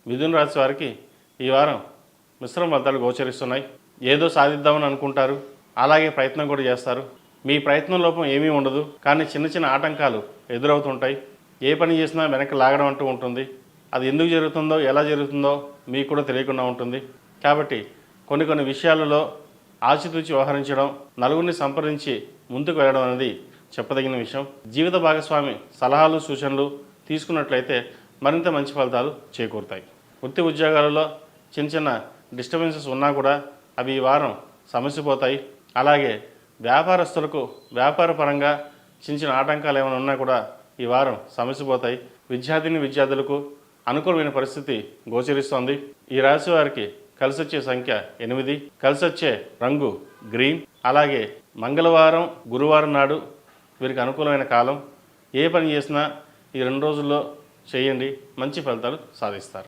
మిథున రాశి వారికి ఈ వారం మిశ్రమ ఫలితాలు గోచరిస్తున్నాయి. ఏదో సాధిద్దామని అనుకుంటారు, అలాగే ప్రయత్నం కూడా చేస్తారు. మీ ప్రయత్నం లోపం ఏమీ ఉండదు, కానీ చిన్న చిన్న ఆటంకాలు ఎదురవుతుంటాయి. ఏ పని చేసినా వెనక్కి లాగడం అంటూ ఉంటుంది. అది ఎందుకు జరుగుతుందో, ఎలా జరుగుతుందో మీకు కూడా తెలియకుండా ఉంటుంది. కాబట్టి కొన్ని విషయాలలో ఆచితూచి వ్యవహరించడం, నలుగురిని సంప్రదించి ముందుకు వెళ్ళడం అనేది చెప్పదగిన విషయం. జీవిత భాగస్వామి సలహాలు సూచనలు తీసుకున్నట్లయితే మరింత మంచి ఫలితాలు చేకూరుతాయి. వృత్తి ఉద్యోగాలలో చిన్న డిస్టర్బెన్సెస్ ఉన్నా కూడా అవి ఈ వారం సమస్యపోతాయి. అలాగే వ్యాపారస్తులకు వ్యాపార పరంగా చిన్న ఆటంకాలు ఏమైనా ఉన్నా కూడా ఈ వారం సమస్యపోతాయి. విద్యార్థులకు అనుకూలమైన పరిస్థితి గోచరిస్తోంది. ఈ రాశి వారికి కలిసొచ్చే సంఖ్య 8, కలిసొచ్చే రంగు గ్రీన్. అలాగే మంగళవారం, గురువారం నాడు వీరికి అనుకూలమైన కాలం. ఏ పని చేసినా ఈ 2 రోజుల్లో చేయండి, మంచి ఫలితాలు సాధిస్తారు.